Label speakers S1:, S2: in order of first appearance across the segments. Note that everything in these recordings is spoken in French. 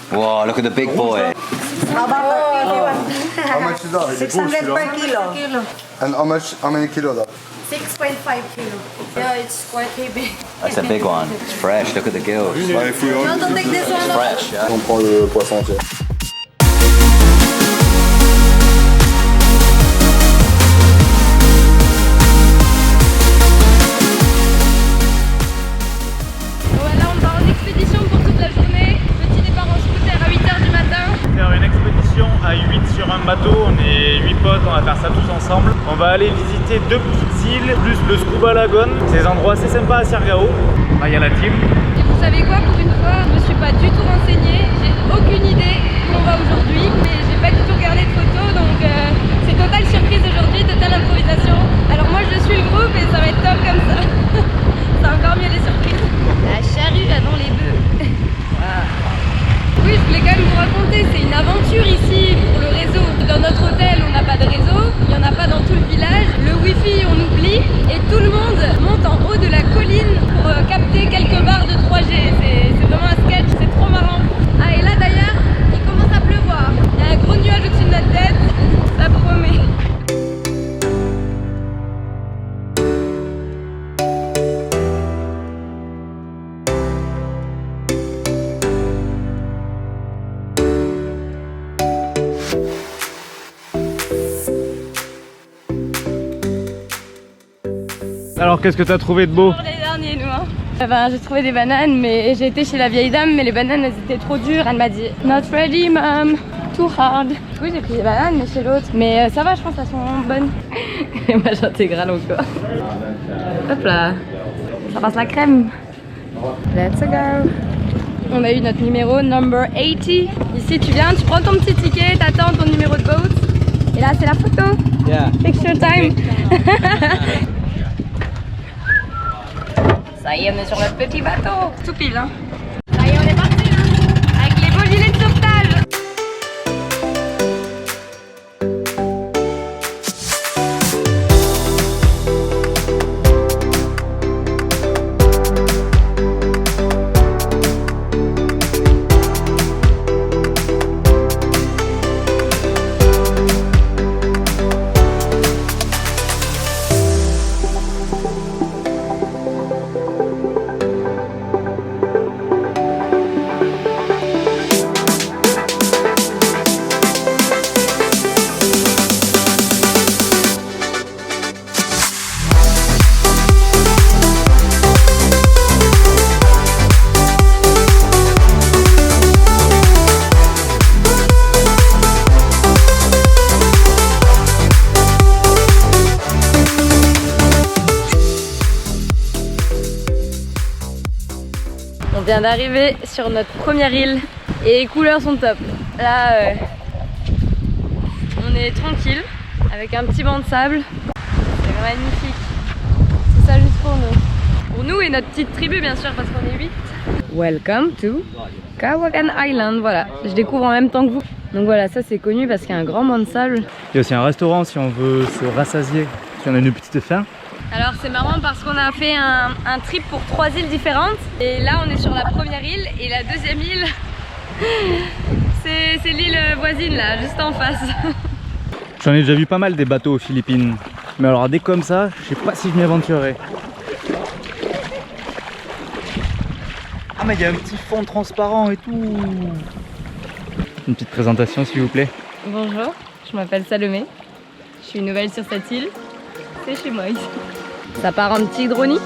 S1: Whoa, look at the big boy.
S2: How about
S3: How much is that? Is it good,
S2: 600
S3: you know?
S2: per kilo.
S3: And how many kilo that?
S2: 6.5 kilo. Yeah, it's quite heavy.
S1: That's a big one. It's fresh. Look at the gills.
S3: Ouais, faut y
S2: You want to take this one?
S1: Fresh, yeah.
S3: On prend le poisson entier.
S4: Voilà, on part en expédition pour toute la journée. Petit départ en scooter à 8h du matin.
S5: Faire une expédition à 8 sur un bateau, on est 8 potes, on va faire ça tous ensemble. On va aller visiter 2 petites îles, plus le Scuba Lagoon. C'est des endroits assez sympas à Siargao. Là il y a la team.
S4: Et vous savez quoi, pour une fois, je me suis pas du tout renseignée. J'ai aucune idée où on va aujourd'hui, mais j'ai pas du tout regardé de photos, donc c'est totale surprise aujourd'hui, totale improvisation. Alors moi je suis le groupe et ça va être top comme ça. C'est encore mieux les surprises. La charrue avant les bœufs. Oui, je voulais quand même vous raconter, c'est une aventure ici pour le réseau. Dans notre hôtel, on n'a pas de réseau, il n'y en a pas dans tout le village. Le wifi, on oublie et tout le monde monte en haut de la colline pour capter quelques barres de 3G. C'est vraiment un sketch, c'est trop marrant. Ah, et là d'ailleurs, il commence à pleuvoir. Il y a un gros nuage au-dessus de notre tête, ça promet.
S5: Alors qu'est-ce que tu as trouvé de beau?
S4: Pour les derniers, nous. Hein. Ben, j'ai trouvé des bananes, mais j'ai été chez la vieille dame, mais les bananes elles étaient trop dures. Elle m'a dit not ready, mom, too hard. Du coup, j'ai pris des bananes, mais chez l'autre. Mais ça va, je pense qu'elles sont bonnes. Et moi, j'intégrale encore. Hop là, ça passe la crème. Let's go. On a eu notre numéro number 80. Ici, tu viens, tu prends ton petit ticket, t'attends ton numéro de boat. Et là, c'est la photo.
S1: Yeah.
S4: Picture time. Ça y est, on est sur notre petit bateau. Tout pile, hein. Ça y est, on est parti, hein. Avec les beaux gilets de sauvetage. On vient d'arriver sur notre première île et les couleurs sont top. Là, on est tranquille avec un petit banc de sable. C'est magnifique. C'est ça juste pour nous. Pour nous et notre petite tribu bien sûr parce qu'on est 8. Welcome to Kawagan Island. Voilà, je découvre en même temps que vous. Donc voilà, ça c'est connu parce qu'il y a un grand banc de sable.
S5: Il y a aussi un restaurant si on veut se rassasier, si on a une petite faim.
S4: Alors c'est marrant parce qu'on a fait un trip pour 3 îles différentes et là on est sur la première île et la deuxième île c'est l'île voisine là, juste en face.
S5: J'en ai déjà vu pas mal des bateaux aux Philippines, mais alors dès comme ça, je sais pas si je m'y aventurerai. Ah mais il y a un petit fond transparent et tout. Une petite présentation s'il vous plaît.
S4: Bonjour, je m'appelle Salomé, je suis nouvelle sur cette île, c'est chez moi ici. Ça part en petit hydronique.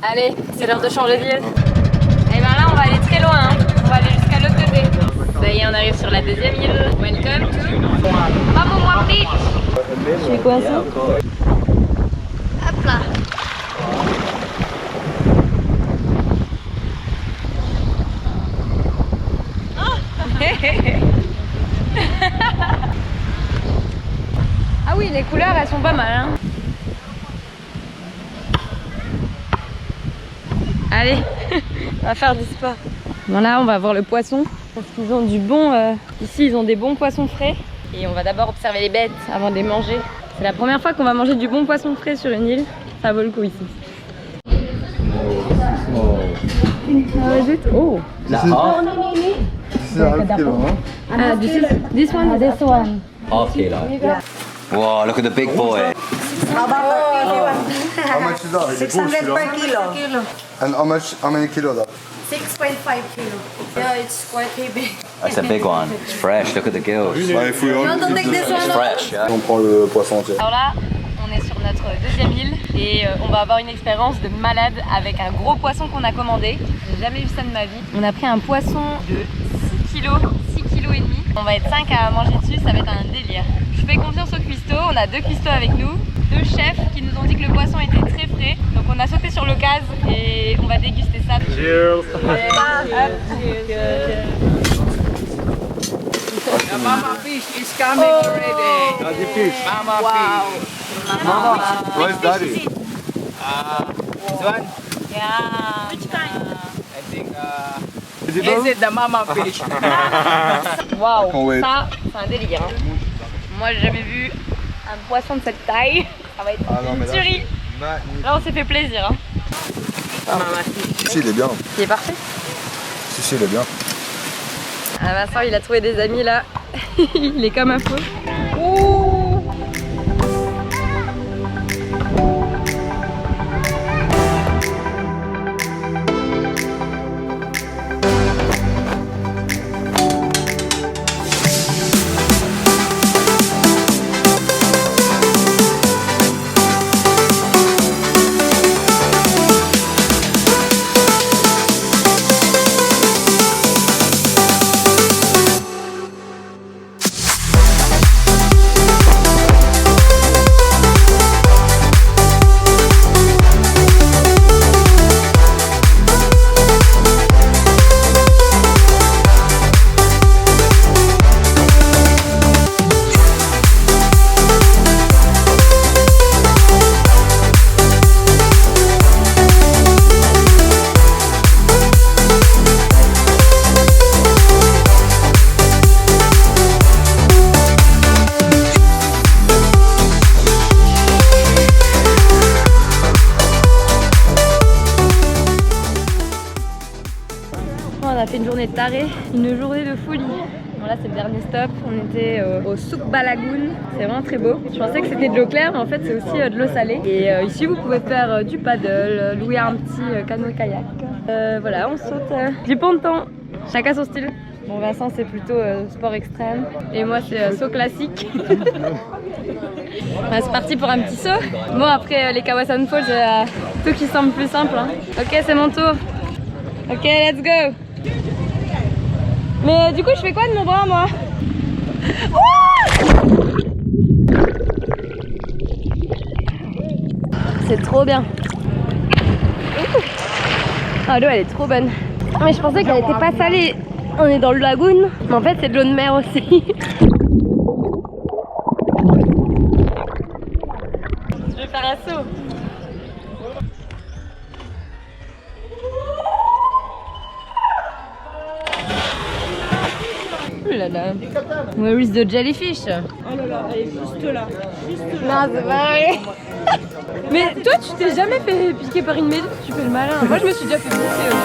S4: Allez, c'est l'heure de changer d'île. Et ben là, on va aller très loin. Hein. On va aller jusqu'à l'autre côté. Ça y est, on arrive sur la deuxième île. Welcome to Pamoua Beach. Je fais quoi ça? Hop là. Ah oui, les couleurs elles sont pas mal hein. Allez, on va faire du sport. Bon là on va voir le poisson parce qu'ils ont du bon... Ici ils ont des bons poissons frais. Et on va d'abord observer les bêtes avant de les manger. C'est la première fois qu'on va manger du bon poisson frais sur une île. Ça vaut le coup ici. Oh.
S1: Is that half?
S3: This is half kilo, huh?
S4: This one? This one.
S1: Half kilo. Whoa, look at the big boy.
S3: How much is that?
S2: 600 per kilo.
S3: And how many kilo that?
S2: 6.5 kilo. Yeah, it's quite big.
S1: That's a big one. It's fresh. Look at the gills.
S3: Bah, il faut y
S2: You want to take this
S1: It's
S2: one?
S1: fresh, yeah.
S3: On prend le poisson entier.
S4: Alors là, on est sur notre deuxième île et on va avoir une expérience de malade avec un gros poisson qu'on a commandé. J'ai jamais vu ça de ma vie. On a pris un poisson de 6 kg et demi. On va être 5 à manger dessus, ça va être un délire. Je fais confiance aux cuistots, on a 2 cuistots avec nous, 2 chefs qui nous ont dit que le poisson était très frais. Donc on a sauté sur l'occasion et on va déguster ça.
S5: Cheers.
S6: The mama fish is coming already.
S3: Daddy fish.
S6: Mama fish.
S3: Where's daddy?
S6: This one?
S4: Yeah.
S6: I think
S3: Is it
S6: this
S3: done?
S6: is the mama fish.
S4: Waouh,
S3: Oh, ouais.
S4: ça c'est un délire. Hein. Moi j'ai jamais vu un poisson de cette taille. Ça va être
S3: Ah non,
S4: une
S3: mais là,
S4: tuerie.
S3: magnifique.
S4: Là on s'est fait plaisir. Hein.
S6: Mama fish.
S3: Si, il est bien.
S4: Il est parfait.
S3: Si, il est bien.
S4: Ah, Vincent il a trouvé des amis là. Il est comme un fou. Ouh. On a fait une journée de taré, une journée de folie. Bon là c'est le dernier stop, on était au Souk Balagoun, c'est vraiment très beau. Je pensais que c'était de l'eau claire mais en fait c'est aussi de l'eau salée. Et ici vous pouvez faire du paddle, louer un petit canot-kayak. Voilà, on saute du ponton, chacun son style. Bon Vincent c'est plutôt sport extrême et moi c'est saut classique. C'est parti pour un petit saut. Bon après les Kawasan Falls c'est tout qui semble plus simple. Hein. Ok c'est mon tour. Ok let's go. Mais du coup je fais quoi de mon bras moi? C'est trop bien. Ah l'eau elle est trop bonne. Mais je pensais qu'elle était pas salée. On est dans le lagoon, mais en fait c'est de l'eau de mer aussi. Je vais faire un saut. Oh là là. Where is the jellyfish? Oh là là, elle est juste là. Non, c'est pas vrai. Mais toi, tu t'es jamais fait piquer par une méduse, tu fais le malin. Moi, je me suis déjà fait bouffer.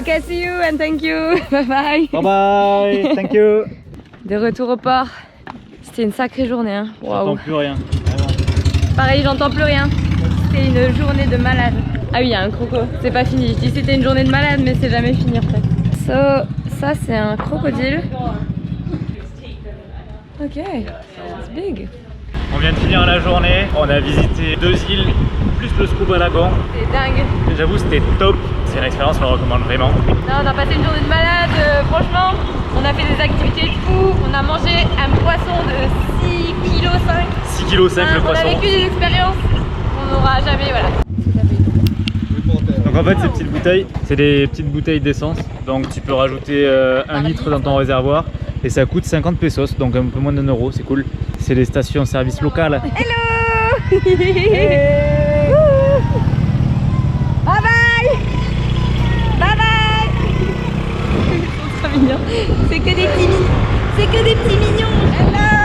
S4: Ok, see you and thank you. Bye bye.
S5: Bye bye, thank you.
S4: De retour au port. C'était une sacrée journée. Hein.
S5: J'entends
S4: Waouh.
S5: plus rien.
S4: Pareil, j'entends plus rien. C'était une journée de malade. Ah oui, il y a un croco. C'est pas fini. Je dis c'était une journée de malade, mais c'est jamais fini en fait. So, ça c'est un crocodile. Ok, it's big.
S5: On vient de finir la journée. On a visité 2 îles, plus le Scuba Lagoon.
S4: C'est dingue.
S5: J'avoue, c'était top. C'est une expérience qu'on recommande vraiment.
S4: Non, on a passé une journée de malade. Franchement, on a fait des activités de fou. On a mangé un poisson de 6,5 kg.
S5: 6,5 kg le
S4: On
S5: poisson.
S4: a vécu des expériences qu'on n'aura jamais. Voilà.
S5: Donc en fait ces petites bouteilles, c'est des petites bouteilles d'essence. Donc tu peux rajouter 1 litre dans ton réservoir et ça coûte 50 pesos, donc un peu moins d'1 euro, c'est cool. C'est les stations service locales.
S4: Hello. Bye bye. Bye bye. Ils sont trop mignons. C'est que des petits mignons. C'est que des petits mignons. Hello.